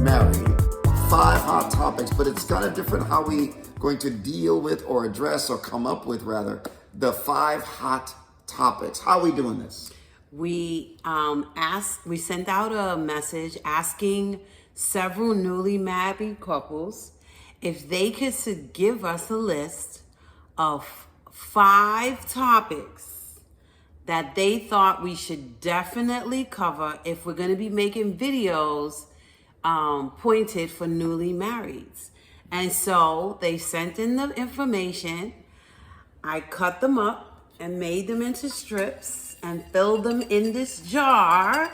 married. 5 hot topics, but it's kind of different how we going to deal with or address or come up with rather the 5 hot topics. How are we doing this? We we sent out a message asking several newly married couples if they could give us a list of 5 topics that they thought we should definitely cover if we're going to be making videos pointed for newly marrieds. And so they sent in the information. I cut them up and made them into strips and filled them in this jar.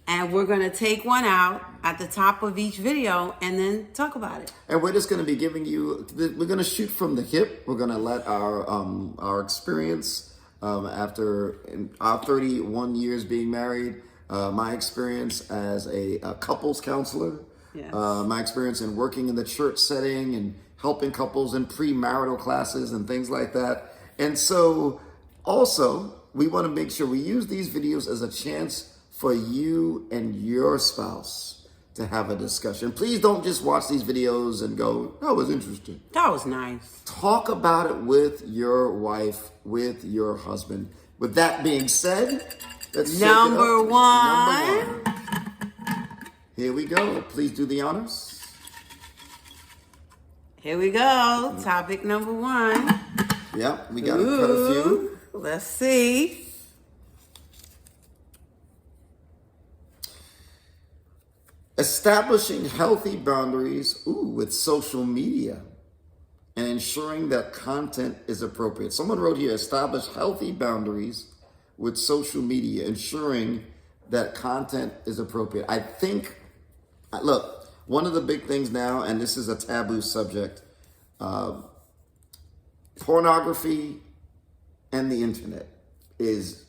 And we're going to take one out at the top of each video and then talk about it. And we're just going to be giving you, we're going to shoot from the hip. We're going to let our experience after our 31 years being married, my experience as a couples counselor, Yes. My experience in working in the church setting and helping couples in premarital classes and things like that. And so also, we want to make sure we use these videos as a chance for you and your spouse to have a discussion. Please don't just watch these videos and go, that was interesting. That was nice. Talk about it with your wife, with your husband. With that being said, let's Number shake it up. one. Number 1. Here we go. Please do the honors. Here we go. Topic number 1. Yep, we got to cut a few. Let's see. Establishing healthy boundaries with social media and ensuring that content is appropriate. Someone wrote here, establish healthy boundaries with social media, ensuring that content is appropriate. I think, look, one of the big things now, and this is a taboo subject, pornography and the internet is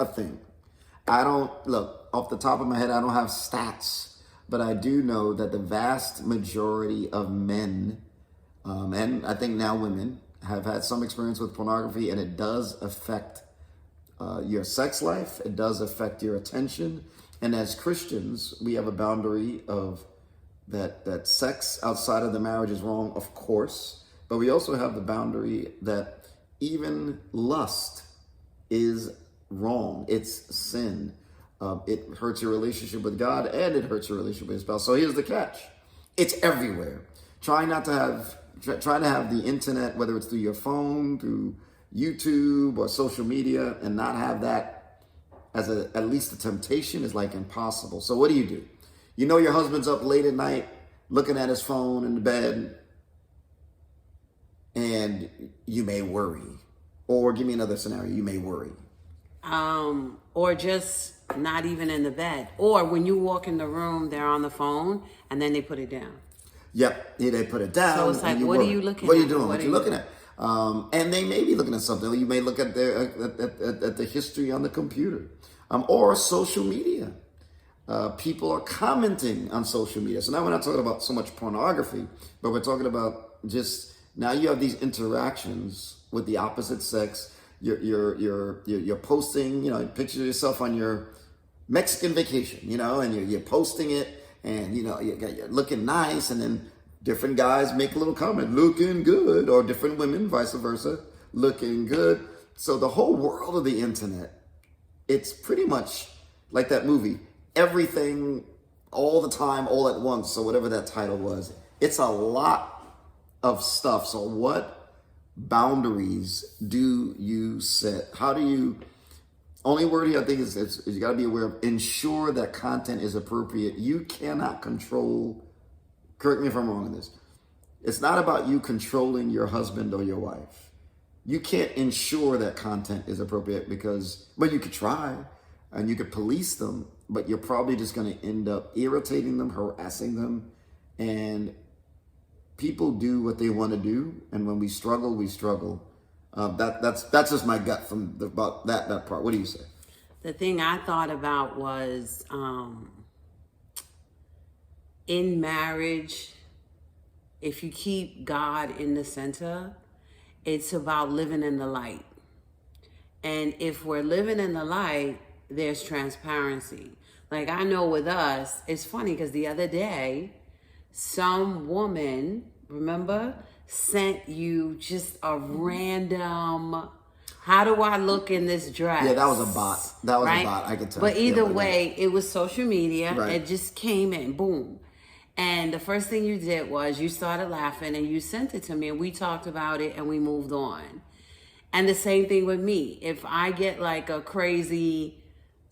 a thing. I don't, look, off the top of my head, I don't have stats, but I do know that the vast majority of men, and I think now women, have had some experience with pornography, and it does affect your sex life. It does affect your attention. And as Christians, we have a boundary of that sex outside of the marriage is wrong, of course, but we also have the boundary that even lust is wrong. It's sin. It hurts your relationship with God and it hurts your relationship with your spouse. So here's the catch. It's everywhere. Try to have the internet, whether it's through your phone, through YouTube or social media, and not have that as at least a temptation is like impossible. So what do? You know your husband's up late at night looking at his phone in the bed, and you may worry. Or give me another scenario. You may worry. Or just not even in the bed. Or when you walk in the room, they're on the phone and then they put it down. Yep, they put it down. So it's like, what are you looking at? What are you doing? What are you looking at? And they may be looking at something. You may look at the history on the computer, or social media. People are commenting on social media. So now we're not talking about so much pornography, but we're talking about just now you have these interactions with the opposite sex. You're posting, pictures of yourself on your Mexican vacation, and you're posting it, and you're looking nice, and then different guys make a little comment, looking good, or different women, vice versa, looking good. So the whole world of the internet, it's pretty much like that movie, everything, all the time, all at once. So whatever that title was, it's a lot of stuff. So what boundaries do you set? How do you, only word here I think is you got to be aware of, ensure that content is appropriate. You cannot control, correct me if I'm wrong in this, it's not about you controlling your husband or your wife. You can't ensure that content is appropriate but you could try and you could police them, but you're probably just going to end up irritating them, harassing them, and people do what they want to do, and when we struggle, we struggle. That's just my gut about that part. What do you say? The thing I thought about was in marriage, if you keep God in the center, it's about living in the light. And if we're living in the light, there's transparency. Like, I know with us, it's funny because the other day, some woman, remember, sent you just a random, how do I look in this dress? Yeah, that was a bot. That was right? a bot. I could tell. But Yeah, either but way, it was social media. Right. It just came in, boom. And the first thing you did was you started laughing and you sent it to me and we talked about it and we moved on. And the same thing with me. If I get like a crazy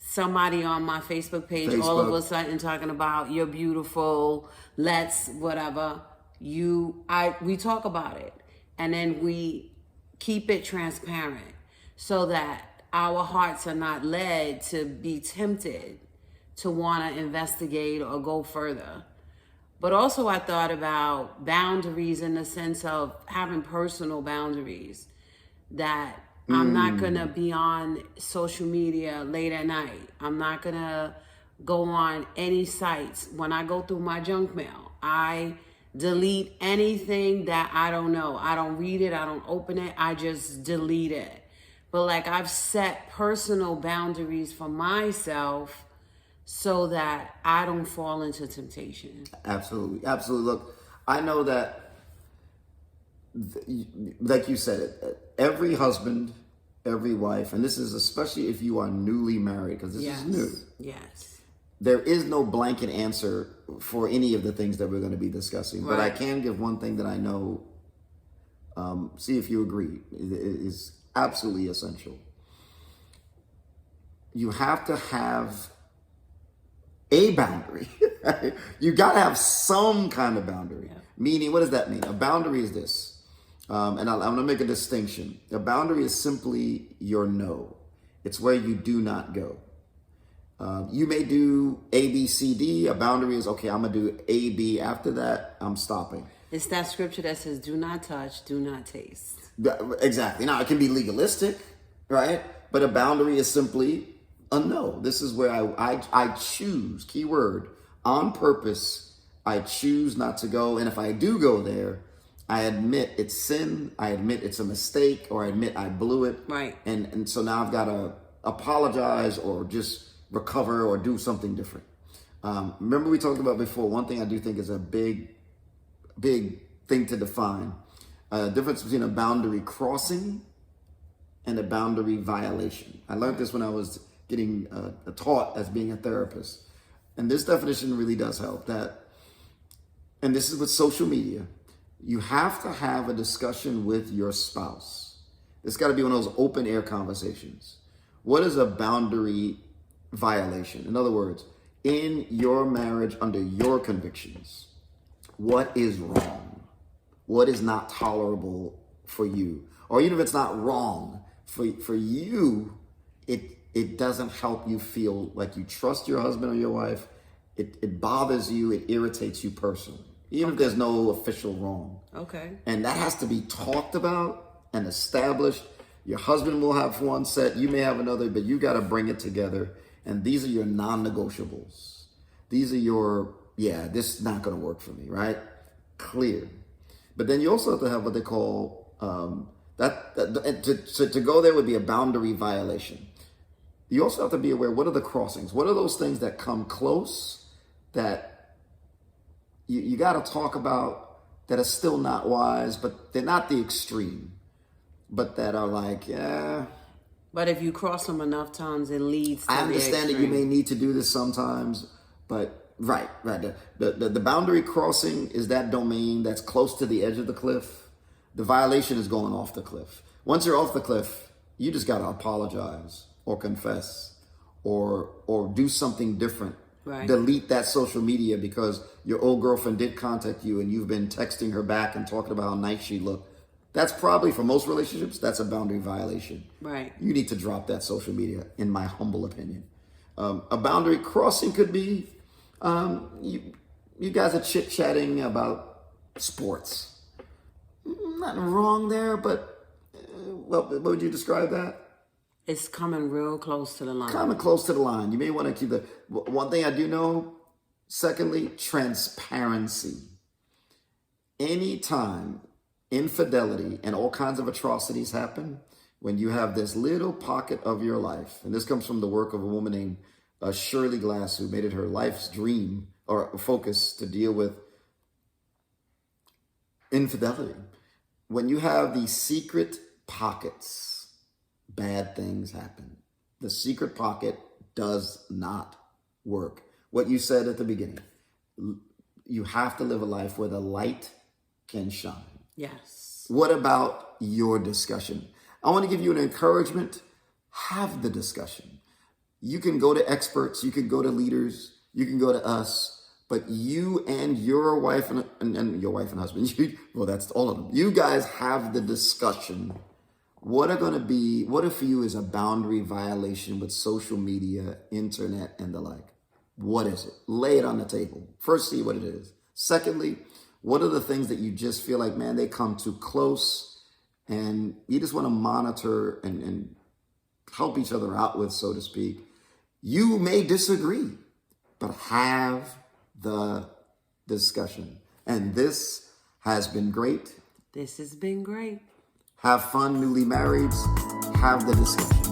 somebody on my Facebook page all of a sudden talking about you're beautiful, let's whatever, we talk about it. And then we keep it transparent so that our hearts are not led to be tempted to want to investigate or go further. But also I thought about boundaries in the sense of having personal boundaries, that I'm not going to be on social media late at night. I'm not going to go on any sites. When I go through my junk mail, I delete anything that I don't know. I don't read it. I don't open it. I just delete it. But like, I've set personal boundaries for myself so that I don't fall into temptation. Absolutely. Absolutely. Look, I know that, like you said, every husband, every wife, and this is especially if you are newly married, because this is new. Yes. There is no blanket answer for any of the things that we're going to be discussing. But I can give one thing that I know, see if you agree, is absolutely essential. You have to have a boundary. You got to have some kind of boundary. Yeah. Meaning, what does that mean? A boundary is this. And I'm going to make a distinction. A boundary is simply your no. It's where you do not go. You may do A, B, C, D. A boundary is, okay, I'm going to do A, B. After that, I'm stopping. It's that scripture that says, do not touch, do not taste. Exactly. Now, it can be legalistic, right? But a boundary is simply a no. This is where I choose, keyword, on purpose, I choose not to go. And if I do go there, I admit it's sin, I admit it's a mistake, or I admit I blew it. Right. And so now I've got to apologize or just recover or do something different. Remember we talked about before, one thing I do think is a big thing to define. Difference between a boundary crossing and a boundary violation. I learned this when I was getting taught as being a therapist. And this definition really does help. And this is with social media. You have to have a discussion with your spouse. It's got to be one of those open air conversations. What is a boundary violation? In other words, in your marriage, under your convictions, what is wrong? What is not tolerable for you? Or even if it's not wrong, for you, it doesn't help you feel like you trust your husband or your wife. It bothers you, it irritates you personally, even if there's no official wrong. Okay. And that has to be talked about and established. Your husband will have one set, you may have another, but you got to bring it together. And these are your non-negotiables. These are your, this is not going to work for me, right? Clear. But then you also have to have what they call, to go there would be a boundary violation. You also have to be aware, what are the crossings? What are those things that come close that you got to talk about that are still not wise, but they're not the extreme, but that are like, But if you cross them enough times, it leads to I understand that you may need to do this sometimes, but right. The boundary crossing is that domain that's close to the edge of the cliff. The violation is going off the cliff. Once you're off the cliff, you just got to apologize or confess or do something different. Right. Delete that social media because your old girlfriend did contact you and you've been texting her back and talking about how nice she looked. That's probably, for most relationships, that's a boundary violation. Right. You need to drop that social media, in my humble opinion. A boundary crossing could be you guys are chit-chatting about sports. Nothing wrong there, but what would you describe that? It's coming real close to the line. Coming close to the line. You may want to keep the... One thing I do know, secondly, transparency. Anytime infidelity and all kinds of atrocities happen, when you have this little pocket of your life, and this comes from the work of a woman named Shirley Glass, who made it her life's dream or focus to deal with infidelity. When you have these secret pockets, bad things happen. The secret pocket does not work. What you said at the beginning, you have to live a life where the light can shine. Yes. What about your discussion? I want to give you an encouragement. Have the discussion. You can go to experts, you can go to leaders, you can go to us, but you and your wife and your wife and husband, well, that's all of them. You guys have the discussion. What if for you is a boundary violation with social media, internet, and the like? What is it? Lay it on the table. First, see what it is. Secondly, what are the things that you just feel like, man, they come too close and you just want to monitor and help each other out with, so to speak? You may disagree, but have the discussion. And this has been great. This has been great. Have fun, newly marrieds. Have the discussion.